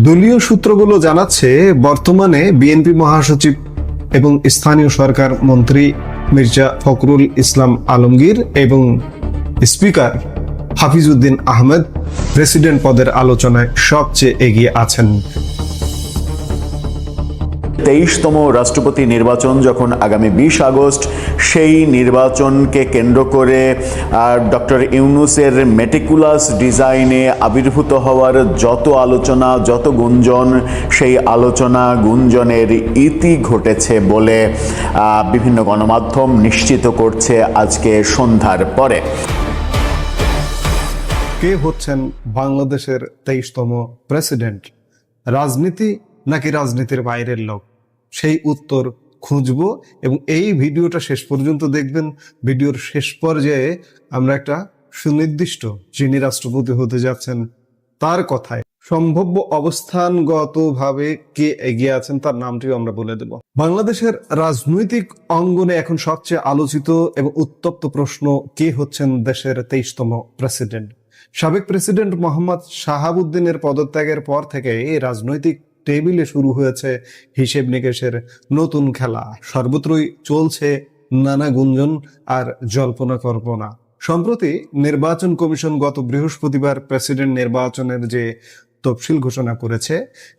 দলীয় সূত্রগুলো জানাচ্ছে বর্তমানে বিএনপি মহাসচিব এবং স্থানীয় সরকার মন্ত্রী মির্জা ফখরুল ইসলাম আলমগীর এবং স্পিকার হাফিজউদ্দিন আহমেদ প্রেসিডেন্ট পদের আলোচনায় সবচেয়ে এগিয়ে আছেন। 23তম রাষ্ট্রপতি নির্বাচন যখন আগামী 20 আগস্ট, সেই নির্বাচনকে কেন্দ্র করে ডক্টর ইউনূসের মেটিকুলাস ডিজাইনে আবির্ভূত হওয়ার যত আলোচনা, যত গুঞ্জন, সেই আলোচনা গুঞ্জনের ইতি ঘটেছে বলে বিভিন্ন গণমাধ্যম নিশ্চিত করছে আজকে সন্ধ্যার পরে। কে হচ্ছেন বাংলাদেশের 23তম প্রেসিডেন্ট? রাজনীতি নাকি রাজনীতির বাইরের লোক? সেই উত্তর খুঁজবো এবং এই ভিডিওটা শেষ পর্যন্ত দেখবেন। ভিডিওর শেষ পর্যায়ে আমরা একটা সুনির্দিষ্ট যিনি রাষ্ট্রপতি হতে যাচ্ছেন তার কথায় সম্ভাব্য অবস্থানগতভাবে কে এগিয়ে আছেন তার নামটিও আমরা বলে দেব। বাংলাদেশের রাজনৈতিক অঙ্গনে এখন সবচেয়ে আলোচিত এবং উত্তপ্ত প্রশ্ন, কে হচ্ছেন দেশের 23তম প্রেসিডেন্ট? সাবেক প্রেসিডেন্ট মোহাম্মদ শাহাবুদ্দিনের পদত্যাগের পর থেকে এই রাজনৈতিক টেবিলে শুরু হয়েছে হিসেব নিকেশের নতুন খেলা। সর্বত্রই চলছে নানা গুঞ্জন আর জল্পনা কল্পনা। সম্প্রতি নির্বাচন কমিশন গত বৃহস্পতিবার প্রেসিডেন্ট নির্বাচনের যে তফসিল ঘোষণা করেছে,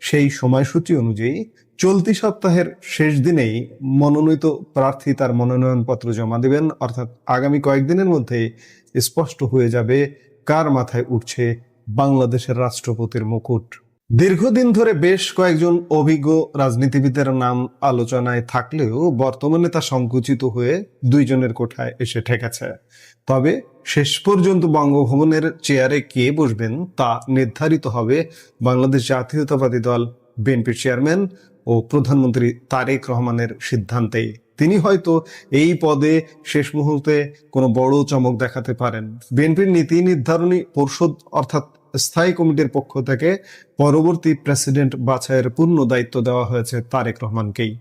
সেই সময়সূচি অনুযায়ী চলতি সপ্তাহের শেষ দিনেই মনোনীত প্রার্থী তার মনোনয়নপত্র জমা দিবেন। অর্থাৎ আগামী কয়েকদিনের মধ্যেই স্পষ্ট হয়ে যাবে কার মাথায় উঠছে বাংলাদেশের রাষ্ট্রপতির মুকুট। দীর্ঘদিন ধরে বেশ কয়েকজন অভিজ্ঞ রাজনীতিবিদের নাম আলোচনায় থাকলেও বর্তমানে তা সংকুচিত হয়ে দুইজনের কোঠায় এসে ঠেকেছে। তবে শেষ পর্যন্ত বঙ্গভবনের চেয়ারে কে বসবেন তা নির্ধারিত হবে বাংলাদেশ জাতীয়তাবাদী দল বিএনপির চেয়ারম্যান ও প্রধানমন্ত্রী তারেক রহমানের সিদ্ধান্তেই। তিনি হয়তো এই পদে শেষ মুহূর্তে কোনো বড় চমক দেখাতে পারেন। বিএনপির নীতি নির্ধারণী পরিষদ অর্থাৎ স্থায়ী কমিটির পক্ষ থেকে পরবর্তী প্রেসিডেন্ট বাছাইয়ের পূর্ণ দায়িত্ব দেওয়া হয়েছে তারেক রহমানকেই।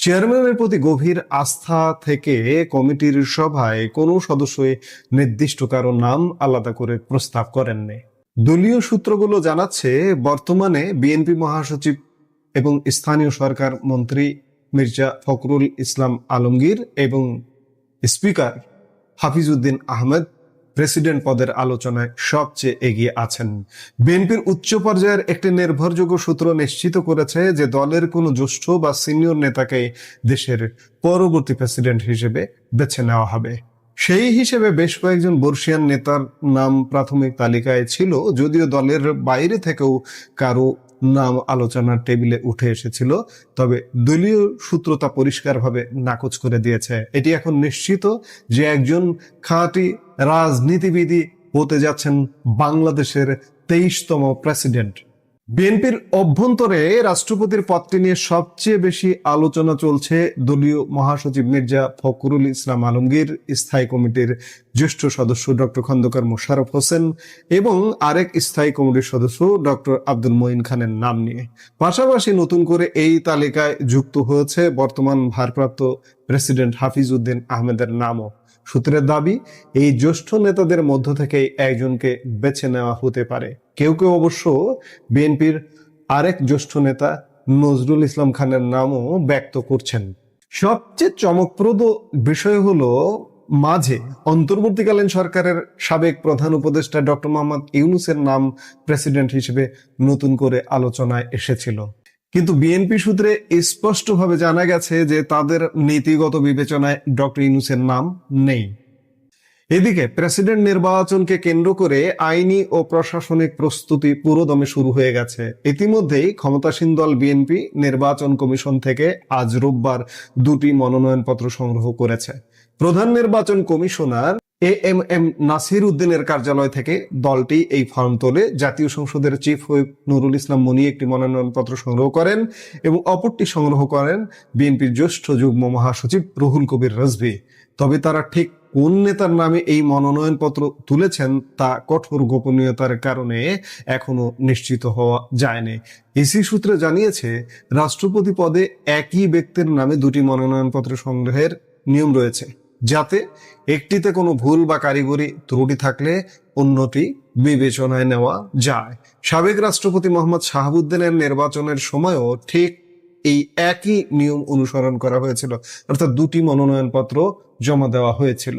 চেয়ারম্যানের প্রতি গভীর আস্থা থেকে কমিটির সভায় কোনো সদস্যই নির্দিষ্ট কারো নাম আলাদা করে প্রস্তাব করেননি। দলীয় সূত্রগুলো জানাচ্ছে বর্তমানে বিএনপি মহাসচিব এবং স্থানীয় সরকার মন্ত্রী মির্জা ফখরুল ইসলাম আলমগীর এবং স্পিকার হাফিজউদ্দিন আহমেদ প্রেসিডেন্ট পদের আলোচনায় সবচেয়ে এগিয়ে আছেন। বিএনপির উচ্চ পর্যায়ের একটি নির্ভরযোগ্য সূত্র নিশ্চিত করেছে যে দলের কোনো জ্যেষ্ঠ বা সিনিয়র নেতাকে দেশের পরবর্তী প্রেসিডেন্ট হিসেবে বেছে নেওয়া হবে। সেই হিসেবে বেশ কয়েকজন বর্ষিয়ান নেতার নাম প্রাথমিক তালিকায় ছিল, যদিও দলের বাইরে থেকেও কারো নাম আলোচনার টেবিলে উঠে এসেছিল। তবে দলীয় সূত্র তা পরিষ্কারভাবে নাকচ করে দিয়েছে। এটি এখন নিশ্চিত যে একজন খাঁটি রাজনীতিবিদই হতে যাচ্ছেন বাংলাদেশের 23তম প্রেসিডেন্ট। বিএনপির অভ্যন্তরে রাষ্ট্রপতির পদটি নিয়ে সবচেয়ে বেশি আলোচনা চলছে দলীয় মহাসচিব মির্জা ফখরুল ইসলাম আলমগীর, স্থায়ী কমিটির জ্যেষ্ঠ সদস্য ডক্টর খন্দকার মোশাররফ হোসেন এবং আরেক স্থায়ী কমিটির সদস্য ডক্টর আব্দুল মঈন খানের নাম নিয়ে। পাশাপাশি নতুন করে এই তালিকায় যুক্ত হয়েছে বর্তমান ভারপ্রাপ্ত প্রেসিডেন্ট হাফিজউদ্দিন আহমেদের নামও। সূত্রের দাবি, এই জ্যেষ্ঠ নেতাদের মধ্য থেকে একজনকে বেছে নেওয়া হতে পারে। কেউ কেউ অবশ্য বিএনপির আরেক জ্যেষ্ঠ নেতা নজরুল ইসলাম খানের নামও ব্যক্ত করছেন। সবচেয়ে চমকপ্রদ বিষয় হলো, মাঝে অন্তর্বর্তীকালীন সরকারের সাবেক প্রধান উপদেষ্টা ডক্টর মোহাম্মদ ইউনূসের নাম প্রেসিডেন্ট হিসেবে নতুন করে আলোচনায় এসেছিল, কিন্তু বিএনপি সূত্রে স্পষ্টভাবে জানা গেছে যে তাদের নীতিগত বিবেচনায় ডক্টর ইউনূসের নাম নেই। এদিকে প্রেসিডেন্ট নির্বাচনকে কেন্দ্র করে আইনি ও প্রশাসনিক প্রস্তুতি পুরোদমে শুরু হয়ে গেছে। ইতিমধ্যেই ক্ষমতাসীন দল বিএনপি নির্বাচন কমিশন থেকে আজ রোববার 2টি মনোনয়নপত্র সংগ্রহ করেছে। প্রধান নির্বাচন কমিশনার এএমএম নাসির উদ্দিনের কার্যালয় থেকে দলটি এই ফর্ম তোলে। জাতীয় সংসদের চিফ হুইপ নুরুল ইসলাম মনি একটি মনোনয়নপত্র সংগ্রহ করেন এবং অপরটি সংগ্রহ করেন বিএনপির জ্যেষ্ঠ যুগ্ম মহাসচিব রুহুল কবির রিজভী। তবে তারা ঠিক কোন নেতার নামে এই মনোনয়নপত্র তুলেছেন তা কঠোর গোপনীয়তার কারণে এখনো নিশ্চিত হওয়া যায়নি। ইসি সূত্রে জানিয়েছে, রাষ্ট্রপতি পদে একই ব্যক্তির নামে 2টি মনোনয়নপত্র সংগ্রহের নিয়ম রয়েছে। যাতে একটিতে কোনো ভুল বা কারিগরি ত্রুটি থাকলে অন্যটি বিবেচনায় নেওয়া যায়। সাবেক রাষ্ট্রপতি মোহাম্মদ শাহাবুদ্দিনের নির্বাচনের সময়ও ঠিক এই একই নিয়ম অনুসরণ করা হয়েছিল, অর্থাৎ দুটি মনোনয়নপত্র জমা দেওয়া হয়েছিল।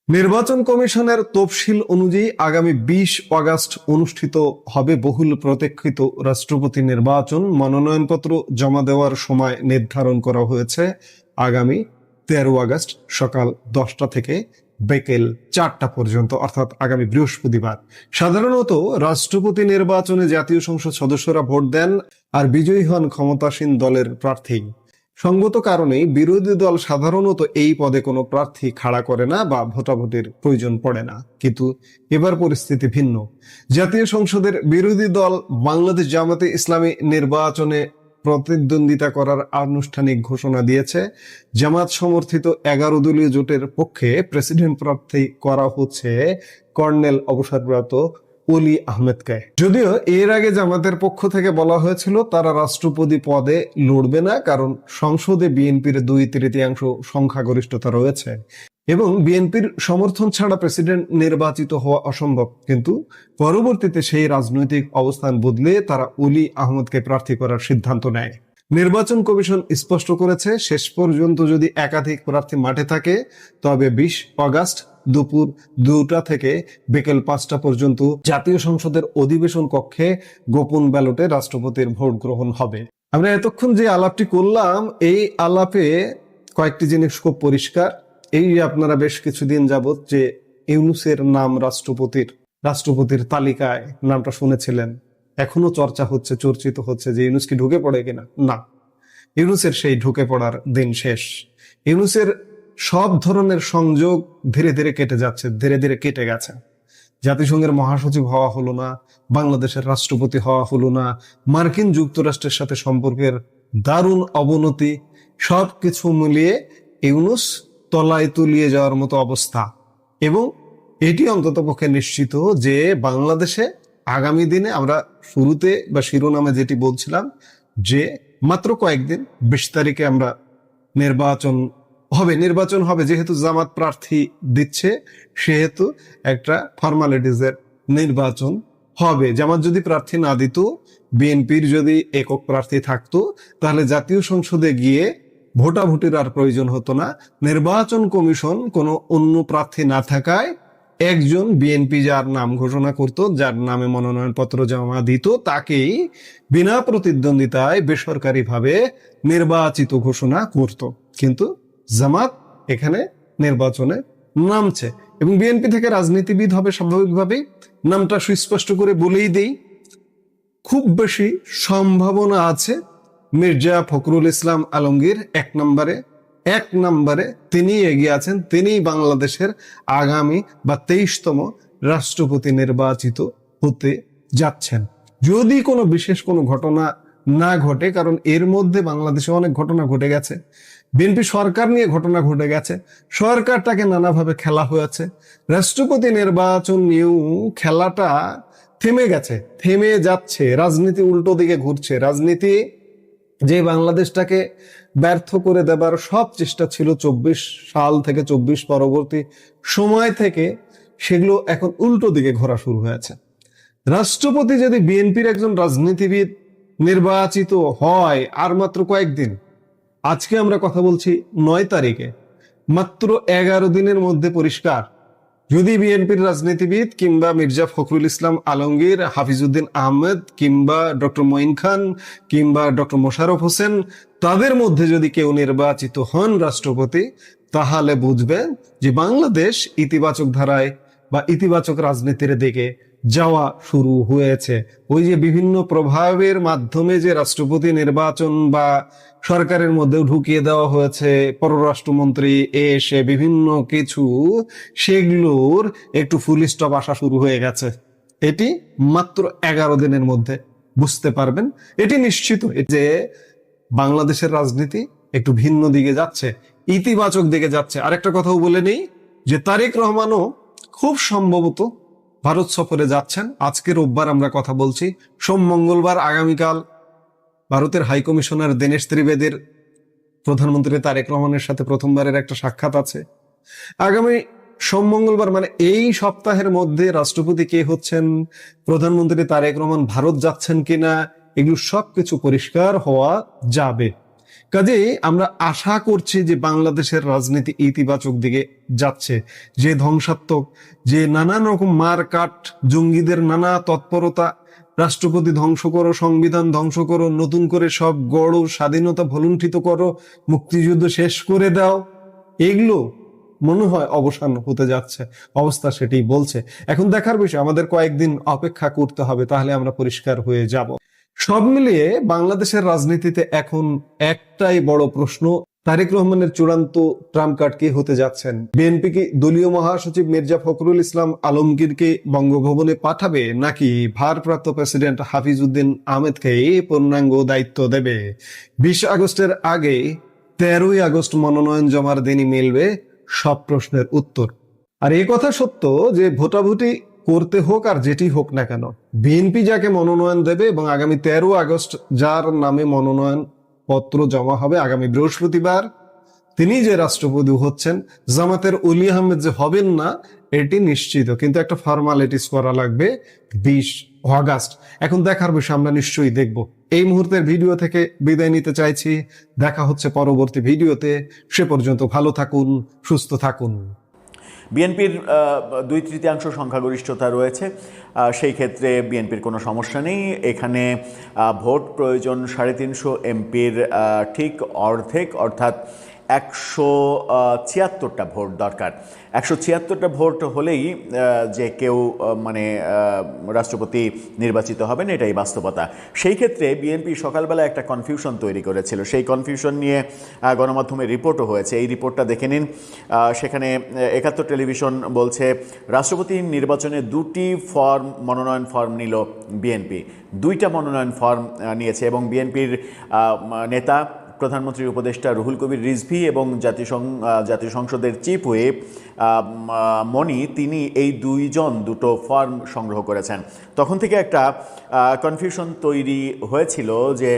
নির্বাচন কমিশনের তফসিল অনুযায়ী আগামী 20 আগস্ট অনুষ্ঠিত হবে বহুল প্রতীক্ষিত রাষ্ট্রপতি নির্বাচন। মনোনয়নপত্র জমা দেওয়ার সময় নির্ধারণ করা হয়েছে আগামী 13 আগস্ট সকাল 10টা থেকে বিকেল 4টা পর্যন্ত, অর্থাৎ আগামী বৃহস্পতিবার। সাধারণত রাষ্ট্রপতি নির্বাচনে জাতীয় সংসদ সদস্যরা ভোট দেন আর বিজয়ী হন ক্ষমতাসীন দলের প্রার্থী। সঙ্গত কারণেই বিরোধী দল সাধারণত এই পদে কোনো প্রার্থী খাড়া করে না বা ভোটাভুটির প্রয়োজন পড়ে না, কিন্তু এবার পরিস্থিতি ভিন্ন। জাতীয় সংসদের বিরোধী দল বাংলাদেশ জামাতে ইসলামী নির্বাচনে প্রতিদ্বন্দ্বিতা করার আনুষ্ঠানিক ঘোষণা দিয়েছে। জামাত সমর্থিত 11 দলীয় জোটের পক্ষে প্রেসিডেন্ট প্রার্থী করা হচ্ছে কর্নেল অবসরপ্রাপ্ত অলি আহমেদকে। যদিও এর আগে জামাতের পক্ষ থেকে বলা হয়েছিল তারা রাষ্ট্রপতি পদে লড়বে না, কারণ সংসদে বিএনপির 2/3 সংখ্যাগরিষ্ঠতা রয়েছে এবং বিএনপির সমর্থন ছাড়া প্রেসিডেন্ট নির্বাচিত হওয়া অসম্ভব। কিন্তু পরবর্তীতে সেই রাজনৈতিক অবস্থান বদলে তারা অলি আহমদকে প্রার্থী করার সিদ্ধান্ত নেয়। নির্বাচন কমিশন স্পষ্ট করেছে, শেষ পর্যন্ত যদি একাধিক প্রার্থী মাঠে থাকে তবে 20 আগস্ট দুপুর 2টা থেকে বিকেল 5টা পর্যন্ত জাতীয় সংসদের অধিবেশন কক্ষে গোপন ব্যালটে রাষ্ট্রপতির ভোট গ্রহণ হবে। আমরা এতক্ষণ যে আলাপটি করলাম, এই আলাপে কয়েকটি জিনিস খুব পরিষ্কার। এই আপনারা বেশ কিছুদিন যাবত যে ইউনূসের নাম রাষ্ট্রপতির তালিকায় নামটা শুনেছিলেন, এখনো চর্চা হচ্ছে, চর্চিত হচ্ছে যে ইউনূস কি ঢুকে পড়ে কিনা। না, ইউনূসের সেই ঢুকে পড়ার দিন শেষ। ইউনূসের সব ধরনের সংযোগ ধীরে ধীরে কেটে যাচ্ছে, ধীরে ধীরে কেটে গেছে। জাতিসংঘের মহাসচিব হওয়া হলো না, বাংলাদেশের রাষ্ট্রপতি হওয়া হলো না, মার্কিন যুক্তরাষ্ট্রের সাথে সম্পর্কের দারুণ অবনতি, সবকিছু মিলিয়ে ইউনূস তলায় তলিয়ে যাওয়ার মতো অবস্থা। এবং এটি অন্ততপক্ষে নিশ্চিত যে বাংলাদেশে আগামী দিনে, আমরা শুরুতে বা শিরোনামে যেটি বলছিলাম যে মাত্র কয়েকদিন, 20 তারিখে আমরা নির্বাচন হবে, যেহেতু জামাত প্রার্থী দিচ্ছে সেহেতু একটা ফর্মালিটিজের নির্বাচন হবে। জামাত যদি প্রার্থী না দিত, বিএনপির যদি একক প্রার্থী থাকতো, তাহলে জাতীয় সংসদে গিয়ে ভোটাভুটির আর প্রয়োজন হতো না। নির্বাচন কমিশন কোনো অন্য প্রার্থী না থাকায় একজন বিএনপি যার নাম ঘোষণা করত, যার নামে মনোনয়নপত্র জমা দিত, তাকেই বিনা প্রতিদ্বন্দ্বিতায় বেসরকারিভাবে নির্বাচিত ঘোষণা করত। কিন্তু জামাত এখানে নির্বাচনে নামছে এবং বিএনপি থেকে রাজনীতিবিদ হবে স্বাভাবিকভাবেই। নামটা সুস্পষ্ট করে বলেই দেই, খুব বেশি সম্ভাবনা আছে মির্জা ফখরুল ইসলাম আলমগীর এক নম্বরে তিনি এগিয়ে আছেন। তিনি বাংলাদেশের আগামী বা 23তম রাষ্ট্রপতি নির্বাচিত হতে যাচ্ছেন, যদি কোনো বিশেষ কোনো ঘটনা না ঘটে। কারণ এর মধ্যে বাংলাদেশে অনেক ঘটনা ঘটে গেছে, বিএনপি সরকার নিয়ে ঘটনা ঘটে গেছে, সরকারটাকে নানাভাবে খেলা হয়েছে। রাষ্ট্রপতি নির্বাচন নিয়েও খেলাটা থেমে যাচ্ছে, রাজনীতি উল্টো দিকে ঘুরছে। রাজনীতি যে বাংলাদেশটাকে ব্যর্থ করে দেবার সব চেষ্টা ছিল 24 সাল থেকে 24 পরবর্তী সময় থেকে, সেগুলো এখন উল্টো দিকে ঘোরা শুরু হয়েছে। রাষ্ট্রপতি যদি বিএনপির একজন রাজনীতিবিদ নির্বাচিত হয় আর মাত্র কয়েকদিন, আজকে আমরা কথা বলছি 9 তারিখে, মাত্র 11 দিনের মধ্যে পরিষ্কার, যদি বিএনপির রাজনীতিবিদ কিংবা মির্জা ফখরুল ইসলাম আলমগীর, হাফিজউদ্দিন আহমেদ কিংবা ডক্টর মঈন খান কিংবা ডক্টর মোশাররফ হোসেন, তাদের মধ্যে যদি কেউ নির্বাচিত হন রাষ্ট্রপতি, তাহলে বুঝবেন যে বাংলাদেশ ইতিবাচক ধারায় বা ইতিবাচক রাজনীতির দিকে যাওয়া শুরু হয়েছে। ওই যে বিভিন্ন প্রভাবের মাধ্যমে যে রাষ্ট্রপতি নির্বাচন বা সরকারের মধ্যেও ঢুকিয়ে দেওয়া হয়েছে, পররাষ্ট্রমন্ত্রী এসে বিভিন্ন কিছু, সেগুলোর একটু ফুল স্টপ আসা শুরু হয়ে গেছে। এটি মাত্র 11 দিনের মধ্যে বুঝতে পারবেন। এটি নিশ্চিত যে বাংলাদেশের রাজনীতি একটু ভিন্ন দিকে যাচ্ছে, ইতিবাচক দিকে যাচ্ছে। আরেকটা কথাও বলে নেই যে তারেক রহমানও খুব সম্ভবত ভারত সফরে যাচ্ছেন। আজকে রোববার আমরা কথা বলছি, সোম মঙ্গলবার আগামীকাল ভারতের হাইকমিশনার দীনেশ ত্রিবেদীর প্রধানমন্ত্রী তারেক রহমানের সাথে প্রথমবারের একটা সাক্ষাৎ আছে। আগামী সোম মঙ্গলবার মানে এই সপ্তাহের মধ্যে রাষ্ট্রপতি কে হচ্ছেন, প্রধানমন্ত্রী তারেক রহমান ভারত যাচ্ছেন কিনা, এগুলো সবকিছু পরিষ্কার হওয়া যাবে। কাজেই আমরা আশা করছি যে বাংলাদেশের রাজনীতি ইতিবাচক দিকে যাচ্ছে। যে ধ্বংসাত্মক, যে নানান রকম মারকাট, জঙ্গিদের নানা তৎপরতা, রাষ্ট্রপতি ধ্বংস করো, সংবিধান ধ্বংস করো, নতুন করে সব গড়ো, স্বাধীনতা ভলুণ্ঠিত করো, মুক্তিযুদ্ধ শেষ করে দাও, এগুলো মনে হয় অবসান হতে যাচ্ছে। অবস্থা সেটাই বলছে। এখন দেখার বিষয়, আমাদের কয়েকদিন অপেক্ষা করতে হবে, তাহলে আমরা পরিষ্কার হয়ে যাব। সব মিলিয়ে বাংলাদেশের রাজনীতিতে এখন একটাই বড় প্রশ্ন, তারেক রহমানের চূড়ান্ত ট্রাম্প কার্ড কে হতে যাচ্ছেন? বিএনপি কি দলীয় মহাসচিব মির্জা ফখরুল ইসলাম আলমগীরকে বঙ্গভবনে পাঠাবে, নাকি ভারপ্রাপ্ত প্রেসিডেন্ট হাফিজ উদ্দিন আহমেদকে পূর্ণাঙ্গ দায়িত্ব দেবে? 20 আগস্টের আগে 13ই আগস্ট মনোনয়ন জমার দিনই মিলবে সব প্রশ্নের উত্তর। আর এই কথা সত্য যে ভোটাভুটি করতে হোক আর যেটি হোক না কেন, বিএনপি যাকে মনোনয়ন দেবে এবং আগামী 13 আগস্ট যার নামে মনোনয়ন পত্র জমা হবে আগামী বৃহস্পতিবার, তিনি যে রাষ্ট্রপতি হচ্ছেন, জামাতের অলি আহমেদ যে হবেন না এটি নিশ্চিত, কিন্তু একটা ফর্মালিটিস করা লাগবে 20 আগস্ট। এখন দেখার বিষয়, আমরা নিশ্চয়ই দেখব। এই মুহূর্তের ভিডিও থেকে বিদায় নিতে চাইছি। দেখা হচ্ছে পরবর্তী ভিডিওতে। সে পর্যন্ত ভালো থাকুন, সুস্থ থাকুন। বিএনপির 2/3 সংখ্যাগরিষ্ঠতা রয়েছে, সেই ক্ষেত্রে বিএনপির কোনো সমস্যা নেই। এখানে ভোট প্রয়োজন 350 এমপির ঠিক অর্ধেক, অর্থাৎ 176টা ভোট দরকার। 176টা ভোট হলেই যে কেউ মানে রাষ্ট্রপতি নির্বাচিত হবেন, এটাই বাস্তবতা। সেই ক্ষেত্রে বিএনপি সকালবেলা একটা কনফিউশন তৈরি করেছিল, সেই কনফিউশন নিয়ে গণমাধ্যমে রিপোর্টও হয়েছে। এই রিপোর্টটা দেখে নিন। সেখানে 71 টেলিভিশন বলছে রাষ্ট্রপতি নির্বাচনে 2টি মনোনয়ন ফর্ম নিল বিএনপি, 2টা মনোনয়ন ফর্ম নিয়েছে এবং বিএনপির নেতা প্রধানমন্ত্রীর উপদেষ্টা রুহুল কবির রিজভী এবং জাতীয় সংসদের চিফ হুইপ মনি, তিনি এই দুটো ফর্ম সংগ্রহ করেছেন। তখন থেকে একটা কনফিউশন তৈরি হয়েছিল যে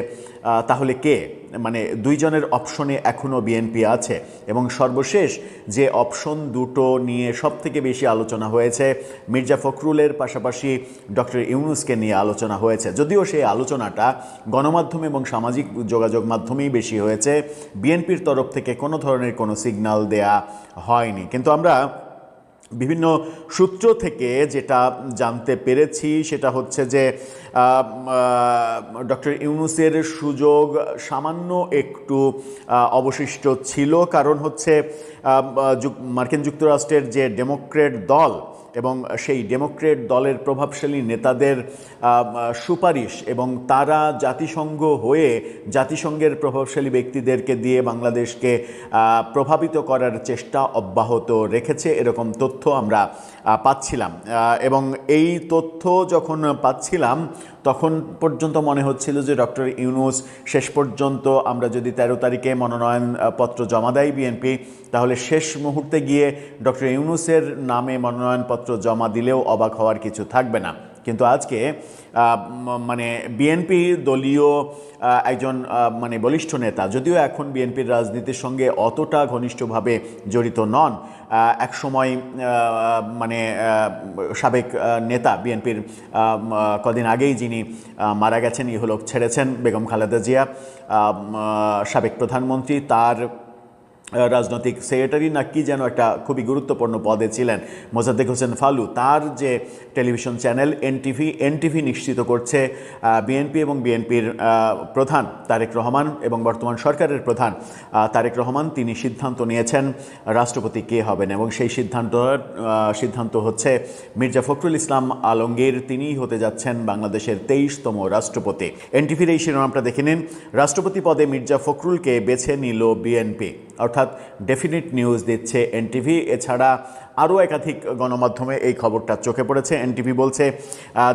তাহলে কে, মানে 2 জনের অপশনে এখনও বিএনপি আছে। এবং সর্বশেষ যে অপশন দুটো নিয়ে সবথেকে বেশি আলোচনা হয়েছে, মির্জা ফখরুলের পাশাপাশি ডক্টর ইউনূসকে নিয়ে আলোচনা হয়েছে। যদিও সেই আলোচনাটা গণমাধ্যম এবং সামাজিক যোগাযোগ মাধ্যমেই বেশি হয়েছে, বিএনপির তরফ থেকে কোনো ধরনের কোনো সিগন্যাল দেয়া হয়নি। কিন্তু আমরা বিভিন্ন সূত্র থেকে যেটা জানতে পেরেছি সেটা হচ্ছে যে ডক্টর ইউনূসের সুযোগ সামান্য একটু অবশিষ্ট ছিল, কারণ হচ্ছে মার্কিন যুক্তরাষ্ট্রের যে ডেমোক্র্যাট দল এবং সেই ডেমোক্র্যাট দলের প্রভাবশালী নেতাদের সুপারিশ এবং তারা জাতিসংঘ হয়ে জাতিসংঘের প্রভাবশালী ব্যক্তিদেরকে দিয়ে বাংলাদেশকে প্রভাবিত করার চেষ্টা অব্যাহত রেখেছে, এরকম তথ্য আমরা পাচ্ছিলাম। এবং এই তথ্য যখন পাচ্ছিলাম তখন পর্যন্ত মনে হচ্ছিল যে ডক্টর ইউনূস শেষ পর্যন্ত, আমরা যদি 13 তারিখে মনোনয়নপত্র জমা দেয় বিএনপি, তাহলে শেষ মুহূর্তে গিয়ে ডক্টর ইউনূসের নামে মনোনয়নপত্র জমা দিলেও অবাক হওয়ার কিছু থাকবে না। কিন্তু আজকে মানে বিএনপি দলীয় একজন মানে বলিষ্ঠ নেতা, যদিও এখন বিএনপির রাজনীতির সঙ্গে অতটা ঘনিষ্ঠভাবে জড়িত নন, একসময় মানে সাবেক নেতা বিএনপির কদিন আগেই যিনি মারা গেছেন, ইহলোক ছেড়েছেন, বেগম খালেদা জিয়া, সাবেক প্রধানমন্ত্রী, তার রাজনৈতিক সেক্রেটারি না কি যেন একটা খুবই গুরুত্বপূর্ণ পদে ছিলেন মোজাদ্দেক হোসেন ফালু, তার যে টেলিভিশন চ্যানেল এনটিভি নিশ্চিত করছে বিএনপি এবং বিএনপির প্রধান তারেক রহমান এবং বর্তমান সরকারের প্রধান তারেক রহমান, তিনি সিদ্ধান্ত নিয়েছেন রাষ্ট্রপতি কে হবেন এবং সেই সিদ্ধান্ত হচ্ছে মির্জা ফখরুল ইসলাম আলমগীর, তিনিই হতে যাচ্ছেন বাংলাদেশের 23তম রাষ্ট্রপতি। এনটিভির এই শিরোনামটা দেখে নিন, রাষ্ট্রপতি পদে মির্জা ফখরুলকে বেছে নিল বিএনপি, অর্থাৎ ডেফিনিট নিউজ দিচ্ছে এনটিভি। এছাড়া আরও একাধিক গণমাধ্যমে এই খবরটা চোখে পড়েছে। এনটিভি বলছে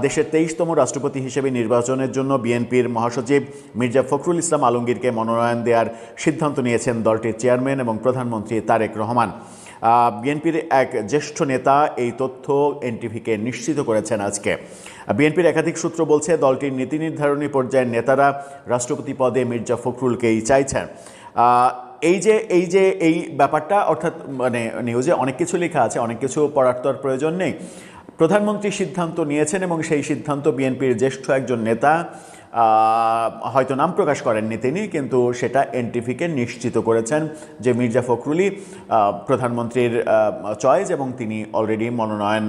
দেশের 23তম রাষ্ট্রপতি হিসেবে নির্বাচনের জন্য বিএনপির মহাসচিব মির্জা ফখরুল ইসলাম আলমগীরকে মনোনয়ন দেওয়ার সিদ্ধান্ত নিয়েছেন দলটির চেয়ারম্যান এবং প্রধানমন্ত্রী তারেক রহমান। বিএনপির এক জ্যেষ্ঠ নেতা এই তথ্য এনটিভিকে নিশ্চিত করেছেন আজকে। বিএনপির একাধিক সূত্র বলছে দলটির নীতি নির্ধারণী পর্যায়ের নেতারা রাষ্ট্রপতি পদে মির্জা ফখরুলকেই চাইছেন। এই যে এই ব্যাপারটা, অর্থাৎ মানে নিউজে অনেক কিছু লেখা আছে, অনেক কিছু পড়ার তো আর প্রয়োজন নেই। প্রধানমন্ত্রী সিদ্ধান্ত নিয়েছেন এবং সেই সিদ্ধান্ত বিএনপির জ্যেষ্ঠ একজন নেতা হয়তো নাম প্রকাশ করেননি তিনি, কিন্তু সেটা এনটিভিকে নিশ্চিত করেছেন যে মির্জা ফখরুলই প্রধানমন্ত্রীর চয়েস, এবং তিনি অলরেডি মনোনয়ন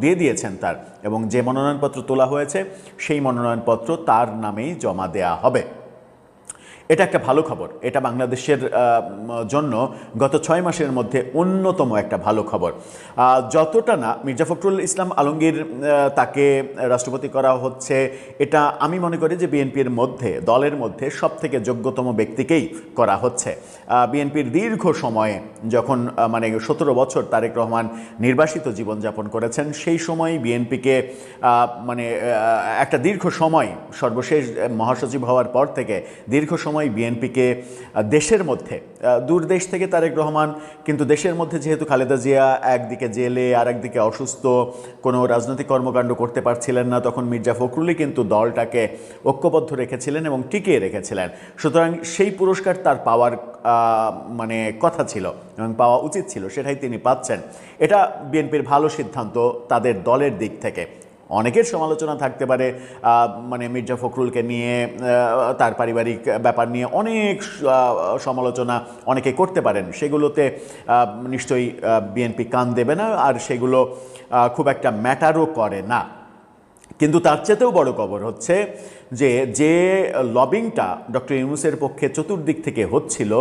দিয়ে দিয়েছেন তার, এবং যে মনোনয়নপত্র তোলা হয়েছে সেই মনোনয়নপত্র তার নামেই জমা দেয়া হবে। এটা একটা ভালো খবর, এটা বাংলাদেশের জন্য গত 6 মাসের মধ্যে অন্যতম একটা ভালো খবর। যতটা না মির্জা ফখরুল ইসলাম আলমগীর তাকে রাষ্ট্রপতি করা হচ্ছে, এটা আমি মনে করি যে বিএনপির মধ্যে, দলের মধ্যে সবথেকে যোগ্যতম ব্যক্তিকেই করা হচ্ছে। বিএনপির দীর্ঘ সময়ে যখন মানে 17 বছর তারেক রহমান নির্বাসিত জীবনযাপন করেছেন, সেই সময় বিএনপিকে মানে একটা দীর্ঘ সময়, সর্বশেষ মহাসচিব হওয়ার পর থেকে দীর্ঘ সময় বিএনপিকে দেশের মধ্যে, দূর দেশ থেকে তারেক রহমান, কিন্তু দেশের মধ্যে যেহেতু খালেদা জিয়া একদিকে জেলে আর একদিকে অসুস্থ, কোনো রাজনৈতিক কর্মকাণ্ড করতে পারছিলেন না, তখন মির্জা ফখরুলই কিন্তু দলটাকে ঐক্যবদ্ধ রেখেছিলেন এবং টিকিয়ে রেখেছিলেন। সুতরাং সেই পুরস্কার তার পাওয়ার মানে কথা ছিল এবং পাওয়া উচিত ছিল, সেটাই তিনি পাচ্ছেন। এটা বিএনপির ভালো সিদ্ধান্ত তাদের দলের দিক থেকে। অনেকের সমালোচনা থাকতে পারে মানে মির্জা ফখরুলকে নিয়ে, তার পারিবারিক ব্যাপার নিয়ে অনেক সমালোচনা অনেকে করতে পারেন, সেগুলোতে নিশ্চয়ই বিএনপি কান দেবে না, আর সেগুলো খুব একটা ম্যাটারও করে না। কিন্তু তার চেয়েতেও বড় খবর হচ্ছে যে লবিংটা ডক্টর ইউনূসের পক্ষে চতুর্দিক থেকে হচ্ছিল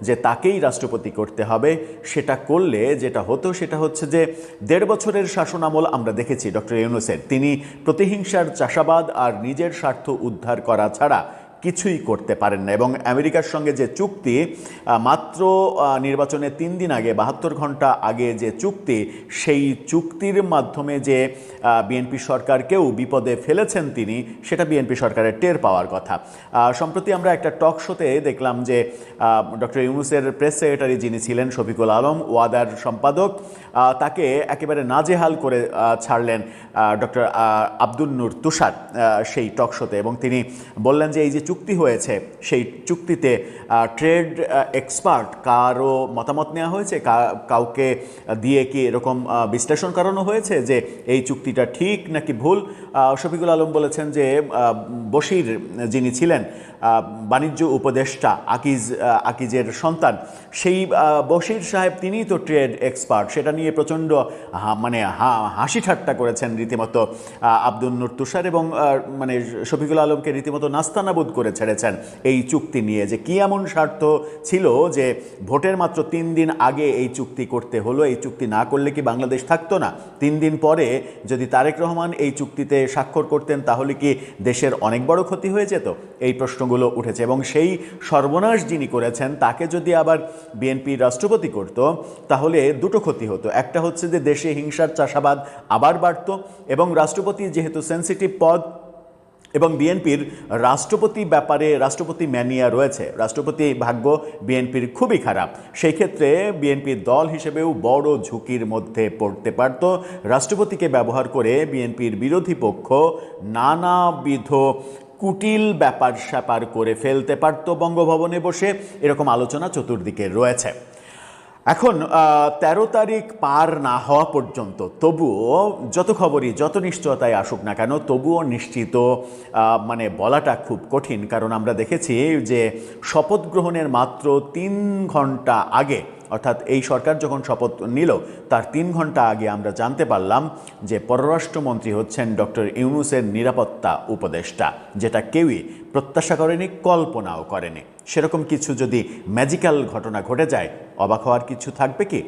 যে তাকেই রাষ্ট্রপতি করতে হবে, সেটা করলে যেটা হতো সেটা হচ্ছে যে 1.5 বছরের শাসনামল আমরা দেখেছি ডক্টর ইউনূসের, তিনি প্রতিহিংসার চাষাবাদ আর নিজের স্বার্থ উদ্ধার করা ছাড়া কিছুই করতে পারেন না। এবং আমেরিকার সঙ্গে যে চুক্তি, মাত্র নির্বাচনের 3 দিন আগে, 72 ঘন্টা আগে যে চুক্তি, সেই চুক্তির মাধ্যমে যে বিএনপি সরকারকেও বিপদে ফেলেছেন তিনি, সেটা বিএনপি সরকারের টের পাওয়ার কথা। সম্প্রতি আমরা একটা টক শোতে দেখলাম যে ডক্টর ইউনূসের প্রেস সেক্রেটারি যিনি ছিলেন শফিকুল আলম, ওয়াদার সম্পাদক, তাকে একেবারে নাজেহাল করে ছাড়লেন ডক্টর আব্দুল নূর তুষার সেই টক শোতে, এবং তিনি বললেন যে এই যে চুক্তি হয়েছে, সেই চুক্তিতে ট্রেড এক্সপার্ট কারও মতামত নেওয়া হয়েছে, কাউকে দিয়ে কি এরকম বিশ্লেষণ করানো হয়েছে যে এই চুক্তিটা ঠিক নাকি ভুল? শফিকুল আলম বলেছেন যে বশির যিনি ছিলেন বাণিজ্য উপদেষ্টা, আকিজের সন্তান, সেই বশির সাহেব তিনিই তো ট্রেড এক্সপার্ট, সেটা নিয়ে প্রচণ্ড মানে হাসি ঠাট্টা করেছেন রীতিমতো আব্দুল নূর তুষার, এবং মানে শফিকুল আলমকে রীতিমতো নাস্তানাবুদ করে ছেড়েছেন এই চুক্তি নিয়ে, যে কি এমন স্বার্থ ছিল যে ভোটের মাত্র 3 দিন আগে এই চুক্তি করতে হলো। এই চুক্তি না করলে কি বাংলাদেশ থাকতো না? 3 দিন পরে যদি তারেক রহমান এই চুক্তিতে স্বাক্ষর করতেন, তাহলে কি দেশের অনেক বড় ক্ষতি হয়ে যেত? এই প্রশ্নগুলো উঠেছে, এবং সেই সর্বনাশ যিনি করেছেন তাকে যদি আবার বিএনপি রাষ্ট্রপতি করত, তাহলে দুটো ক্ষতি হতো। একটা হচ্ছে যে দেশে হিংসার চাষাবাদ আবার বাড়ত, এবং রাষ্ট্রপতি যেহেতু সেন্সিটিভ পদ, এবং বিএনপির রাষ্ট্রপতি ব্যাপারে রাষ্ট্রপতি ম্যানিয়া রয়েছে, রাষ্ট্রপতি ভাগ্য বিএনপির খুবই খারাপ, সেই ক্ষেত্রে বিএনপির দল হিসেবেও বড় ঝুঁকির মধ্যে পড়তে পারত। রাষ্ট্রপতিকে ব্যবহার করে বিএনপির বিরোধী পক্ষ নানাবিধ কুটিল ব্যাপার স্যাপার করে ফেলতে পারত বঙ্গভবনে বসে, এরকম আলোচনা চতুর্দিকে রয়েছে। এখন 13 তারিখ পার না হওয়া পর্যন্ত তবুও যত খবরই, যত নিশ্চয়তায় আসুক না কেন, তবুও নিশ্চিত মানে বলাটা খুব কঠিন, কারণ আমরা দেখেছি যে শপথ গ্রহণের মাত্র 3 ঘন্টা আগে, অর্থাৎ এই সরকার যখন শপথ নিল তার 3 ঘন্টা আগে আমরা জানতে পারলাম যে পররাষ্ট্রমন্ত্রী হচ্ছেন ডক্টর ইউনূসের নিরাপত্তা উপদেষ্টা, যেটা কেউই প্রত্যাশা করেনি, কল্পনাও করেনি। সেরকম কিছু যদি ম্যাজিক্যাল ঘটনা ঘটে যায়, অবাক হওয়ার কিছু থাকবে কি?